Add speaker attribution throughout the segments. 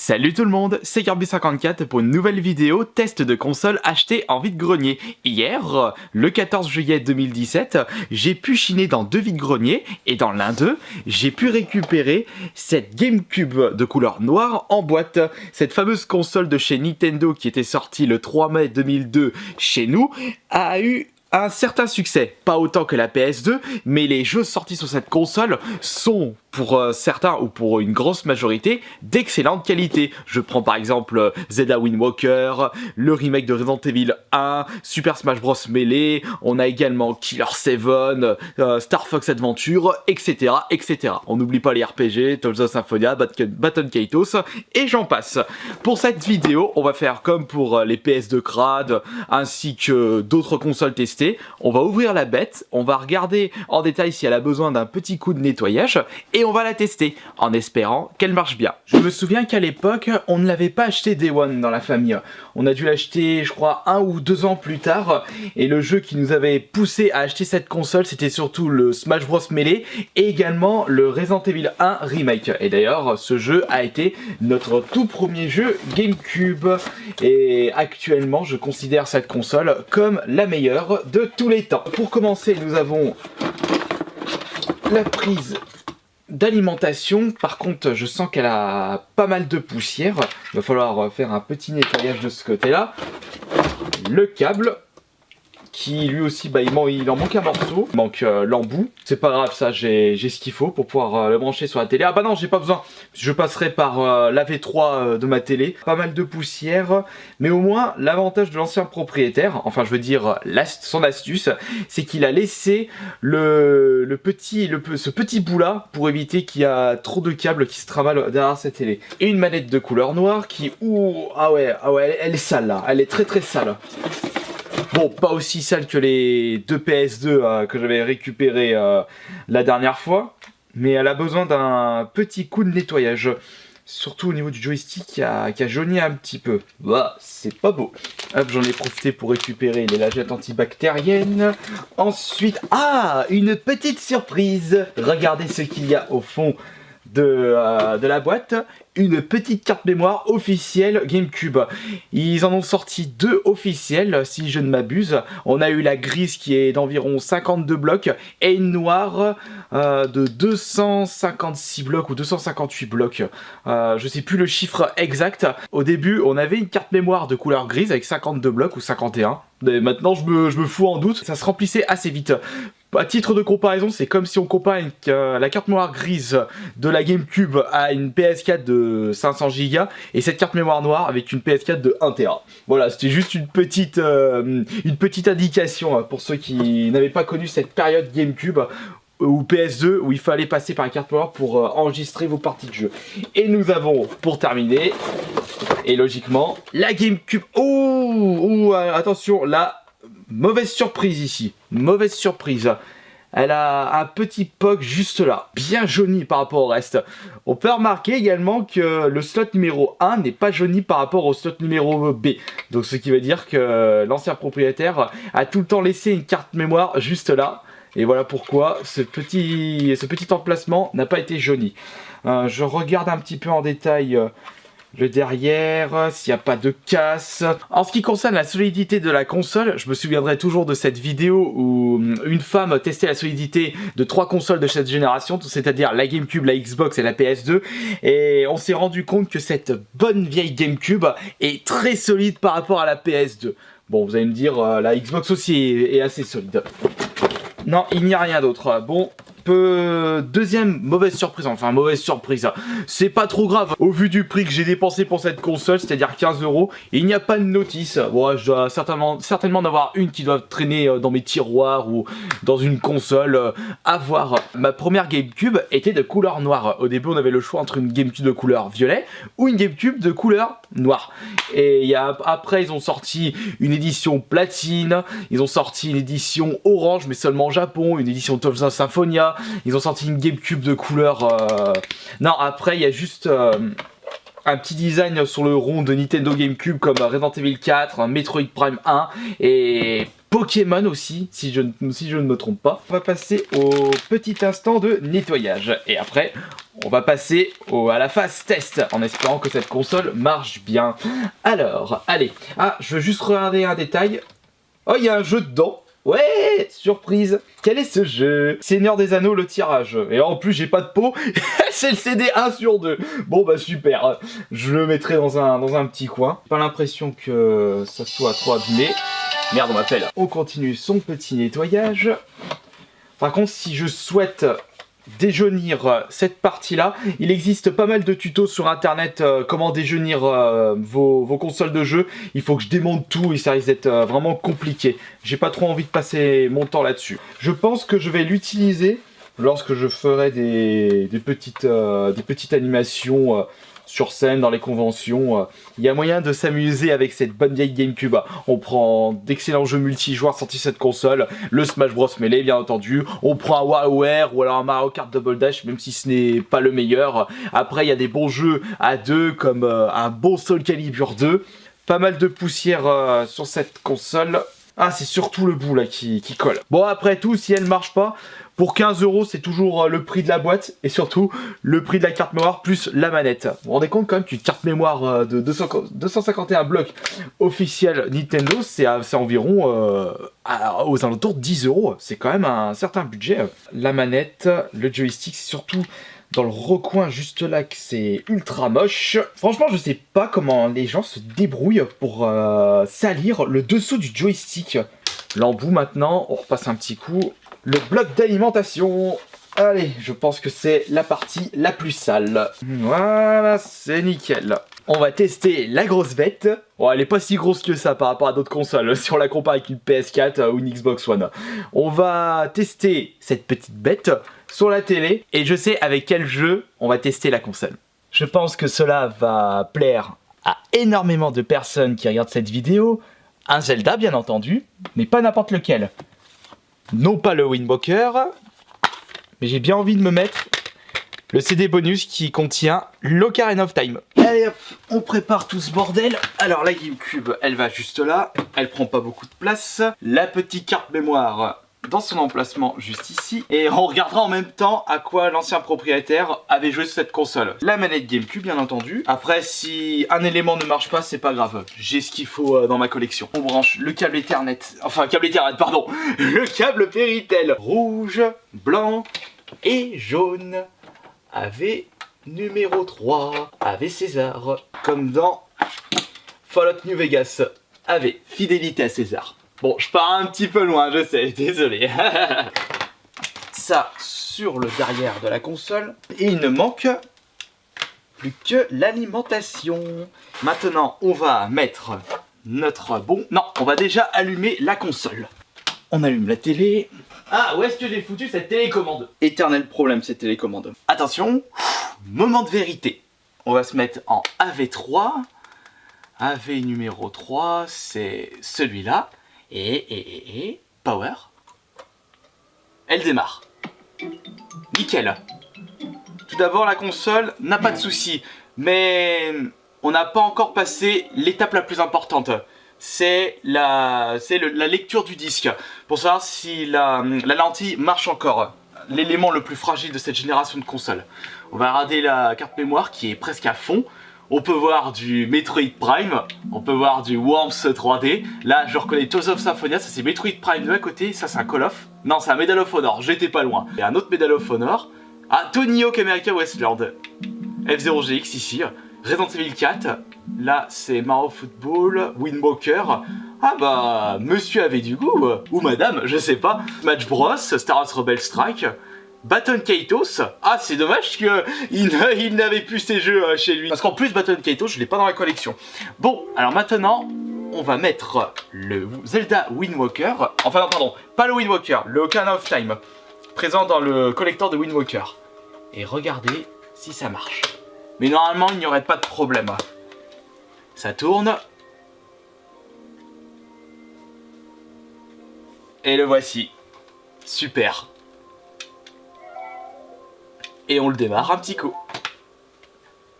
Speaker 1: Salut tout le monde, c'est Kirby54 pour une nouvelle vidéo test de console achetée en vide-grenier. Hier, le 14 juillet 2017, j'ai pu chiner dans 2 vide-greniers et dans l'un d'eux, j'ai pu récupérer cette GameCube de couleur noire en boîte. Cette fameuse console de chez Nintendo qui était sortie le 3 mai 2002 chez nous a eu un certain succès, pas autant que la PS2, mais les jeux sortis sur cette console sont, pour certains ou pour une grosse majorité, d'excellente qualité. Je prends par exemple Zelda Wind Waker, le remake de Resident Evil 1, Super Smash Bros Melee, on a également Killer 7, Star Fox Adventure, etc. etc. On n'oublie pas les RPG, Tales of Symphonia, Baton Kaitos, et j'en passe. Pour cette vidéo, on va faire comme pour les PS2 crade, ainsi que d'autres consoles testées. On va ouvrir la bête, on va regarder en détail si elle a besoin d'un petit coup de nettoyage et on va la tester en espérant qu'elle marche bien. Je me souviens qu'à l'époque, on ne l'avait pas acheté Day One dans la famille. On a dû l'acheter, je crois, 1 ou 2 ans plus tard et le jeu qui nous avait poussé à acheter cette console, c'était surtout le Smash Bros Melee et également le Resident Evil 1 Remake. Et d'ailleurs, ce jeu a été notre tout premier jeu GameCube et actuellement, je considère cette console comme la meilleure de tous les temps. Pour commencer, nous avons la prise d'alimentation. Par contre, je sens qu'elle a pas mal de poussière. Il va falloir faire un petit nettoyage de ce côté-là. Le câble, qui lui aussi, il en manque un morceau. Il manque l'embout. C'est pas grave, ça, j'ai ce qu'il faut pour pouvoir le brancher sur la télé. Ah bah non, j'ai pas besoin. Je passerai par la V3 de ma télé. Pas mal de poussière. Mais au moins, l'avantage de l'ancien propriétaire, enfin je veux dire son astuce, c'est qu'il a laissé ce petit bout là pour éviter qu'il y a trop de câbles qui se travaillent derrière cette télé. Et une manette de couleur noire qui... ah ouais, elle est sale là. Elle est très très sale. Bon, pas aussi sale que les 2 PS2 que j'avais récupéré la dernière fois, mais elle a besoin d'un petit coup de nettoyage. Surtout au niveau du joystick qui a jauni un petit peu. Bah, c'est pas beau. Hop, j'en ai profité pour récupérer les lingettes antibactériennes. Ensuite, une petite surprise. Regardez ce qu'il y a au fond de la boîte. Une petite carte mémoire officielle GameCube. Ils en ont sorti 2 officielles, si je ne m'abuse. On a eu la grise qui est d'environ 52 blocs et une noire de 256 blocs ou 258 blocs. Je sais plus le chiffre exact. Au début, on avait une carte mémoire de couleur grise avec 52 blocs ou 51. Et maintenant, je me fous en doute. Ça se remplissait assez vite. À titre de comparaison, c'est comme si on compare la carte mémoire grise de la GameCube à une PS4 de 500 Go et cette carte mémoire noire avec une PS4 de 1 Tera. Voilà, c'était juste une petite indication pour ceux qui n'avaient pas connu cette période GameCube ou PS2 où il fallait passer par une carte mémoire pour enregistrer vos parties de jeu. Et nous avons, pour terminer, et logiquement, la GameCube. Attention, là. Mauvaise surprise ici, mauvaise surprise. Elle a un petit POG juste là, bien jauni par rapport au reste. On peut remarquer également que le slot numéro 1 n'est pas jauni par rapport au slot numéro B. Donc ce qui veut dire que l'ancien propriétaire a tout le temps laissé une carte mémoire juste là. Et voilà pourquoi ce petit emplacement n'a pas été jauni. Je regarde un petit peu en détail... le derrière, s'il n'y a pas de casse. En ce qui concerne la solidité de la console, je me souviendrai toujours de cette vidéo où une femme testait la solidité de 3 consoles de cette génération, c'est-à-dire la GameCube, la Xbox et la PS2, et on s'est rendu compte que cette bonne vieille GameCube est très solide par rapport à la PS2. Bon, vous allez me dire, la Xbox aussi est assez solide. Non, il n'y a rien d'autre. Bon... Deuxième mauvaise surprise, c'est pas trop grave au vu du prix que j'ai dépensé pour cette console, c'est-à-dire 15 €, et il n'y a pas de notice. Bon, je dois certainement en avoir une qui doit traîner dans mes tiroirs ou dans une console à voir. Ma première GameCube était de couleur noire. Au début, on avait le choix entre une GameCube de couleur violet ou une GameCube de couleur noire. Et après, ils ont sorti une édition platine, ils ont sorti une édition orange, mais seulement au Japon, une édition Tales of Symphonia. Ils ont sorti une GameCube de couleur... Non, après, il y a juste un petit design sur le rond de Nintendo GameCube comme Resident Evil 4, Metroid Prime 1 et Pokémon aussi, si je ne me trompe pas. On va passer au petit instant de nettoyage. Et après, on va passer à la phase test en espérant que cette console marche bien. Alors, allez. Ah, je veux juste regarder un détail. Oh, il y a un jeu dedans. Ouais, surprise. Quel est ce jeu? Seigneur des Anneaux, le tirage. Et en plus, j'ai pas de pot. C'est le CD 1 sur 2. Bon, bah super. Je le mettrai dans un petit coin. Pas l'impression que ça soit trop abîmé. Merde, on m'appelle. On continue son petit nettoyage. Par contre, si je souhaite déjaunir cette partie-là, il existe pas mal de tutos sur internet comment déjaunir vos consoles de jeu. Il faut que je démonte tout et ça risque d'être vraiment compliqué. J'ai pas trop envie de passer mon temps là-dessus. Je pense que je vais l'utiliser lorsque je ferai des petites animations sur scène, dans les conventions. Il y a moyen de s'amuser avec cette bonne vieille GameCube. On prend d'excellents jeux multijoueurs sortis cette console, le Smash Bros Melee bien entendu, on prend un WarioWare ou alors un Mario Kart Double Dash, même si ce n'est pas le meilleur. Après il y a des bons jeux à deux comme un bon Soul Calibur 2. Pas mal de poussière sur cette console. Ah, c'est surtout le bout là qui colle. Bon, après tout, si elle marche pas, pour 15 €, c'est toujours le prix de la boîte et surtout le prix de la carte mémoire plus la manette. Vous vous rendez compte quand même qu'une carte mémoire de 251 blocs officielle Nintendo, c'est environ aux alentours de 10 €. C'est quand même un certain budget. La manette, le joystick, c'est surtout dans le recoin juste là que c'est ultra moche. Franchement, je sais pas comment les gens se débrouillent pour salir le dessous du joystick. L'embout maintenant, on repasse un petit coup. Le bloc d'alimentation. Allez, je pense que c'est la partie la plus sale. Voilà, c'est nickel. On va tester la grosse bête. Bon, elle est pas si grosse que ça par rapport à d'autres consoles, si on la compare avec une PS4 ou une Xbox One. On va tester cette petite bête sur la télé, et je sais avec quel jeu on va tester la console. Je pense que cela va plaire à énormément de personnes qui regardent cette vidéo. Un Zelda bien entendu, mais pas n'importe lequel. Non pas le Wind Waker, mais j'ai bien envie de me mettre le CD bonus qui contient l'Ocarina of Time. Allez hop, on prépare tout ce bordel. Alors la GameCube, elle va juste là, elle prend pas beaucoup de place. La petite carte mémoire dans son emplacement juste ici. Et on regardera en même temps à quoi l'ancien propriétaire avait joué sur cette console. La manette GameCube bien entendu. Après si un élément ne marche pas, c'est pas grave. J'ai ce qu'il faut dans ma collection. On branche le câble Ethernet, pardon, le câble Péritel. Rouge, blanc et jaune. AV numéro 3. AV César. Comme dans Fallout New Vegas. AV fidélité à César. Bon, je pars un petit peu loin, je sais, désolé. Ça sur le derrière de la console. Et il ne manque plus que l'alimentation. Maintenant, on va mettre notre bon... Non, on va déjà allumer la console. On allume la télé. Ah, où est-ce que j'ai foutu cette télécommande? Éternel problème, cette télécommande. Attention, moment de vérité. On va se mettre en AV3. AV numéro 3, c'est celui-là. Et power. Elle démarre. Nickel. Tout d'abord, la console n'a pas de soucis, mais on n'a pas encore passé l'étape la plus importante. C'est la lecture du disque. Pour savoir si la lentille marche encore. L'élément le plus fragile de cette génération de consoles. On va regarder la carte mémoire qui est presque à fond. On peut voir du Metroid Prime, on peut voir du Worms 3D. Là, je reconnais Tales of Symphonia, ça c'est Metroid Prime de à côté, ça c'est un Call of. Non, c'est un Medal of Honor, j'étais pas loin. Et un autre Medal of Honor. Ah, Tony Hawk America Westland. F0GX ici. Resident Evil 4. Là, c'est Mario Football, Wind Waker. Ah bah, monsieur avait du goût, ou madame, je sais pas. Smash Bros, Star Wars Rebel Strike. Baton Kaitos, ah c'est dommage qu'il n'avait plus ces jeux chez lui. Parce qu'en plus Baton Kaitos je l'ai pas dans la collection. Bon, alors maintenant on va mettre le Zelda Wind Waker. Enfin non pardon, pas le Wind Waker, le Ocarina of Time. Présent dans le collector de Wind Waker. Et regardez si ça marche. Mais normalement il n'y aurait pas de problème. Ça tourne. Et le voici. Super. Et on le démarre un petit coup.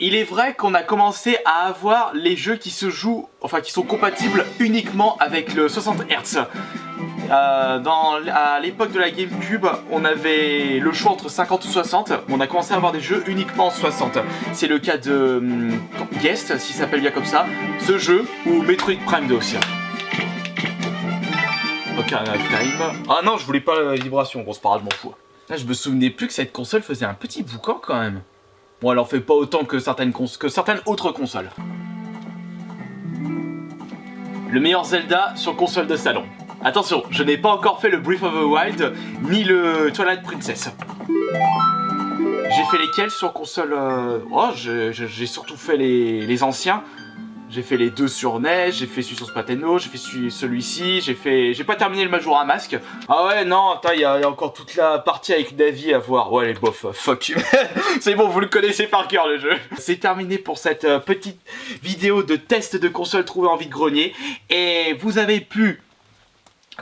Speaker 1: Il est vrai qu'on a commencé à avoir les jeux qui se jouent, enfin qui sont compatibles uniquement avec le 60 Hz. À l'époque de la GameCube, on avait le choix entre 50 ou 60. On a commencé à avoir des jeux uniquement en 60. C'est le cas de Guest, s'il s'appelle bien comme ça, ce jeu, ou Metroid Prime 2 aussi. Ok, Time. Ah non, je voulais pas la vibration, bon c'est pas grave, je m'en fous. Là, je me souvenais plus que cette console faisait un petit boucan quand même. Bon, elle en fait pas autant que certaines autres consoles. Le meilleur Zelda sur console de salon. Attention, je n'ai pas encore fait le Breath of the Wild, ni le Twilight Princess. J'ai fait lesquels sur console Oh, j'ai surtout fait les anciens. J'ai fait les 2 sur NES, j'ai fait celui sur Super Nintendo, j'ai fait celui-ci, j'ai pas terminé le Majora's Mask. Ah ouais, non, attends, il y a encore toute la partie avec Navi à voir. Ouais, les bof, fuck. C'est bon, vous le connaissez par cœur le jeu. C'est terminé pour cette petite vidéo de test de console trouvée en vide-grenier. Et vous avez pu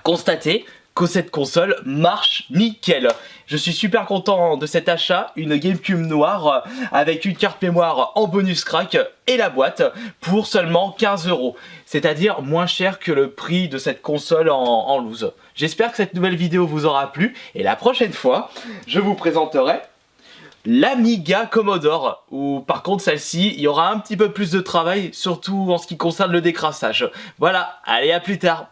Speaker 1: constater que cette console marche nickel. Je suis super content de cet achat, une GameCube noire avec une carte mémoire en bonus crack et la boîte pour seulement 15 €. C'est-à-dire moins cher que le prix de cette console en loose. J'espère que cette nouvelle vidéo vous aura plu et la prochaine fois, je vous présenterai l'Amiga Commodore, où par contre celle-ci, il y aura un petit peu plus de travail, surtout en ce qui concerne le décrassage. Voilà, allez à plus tard.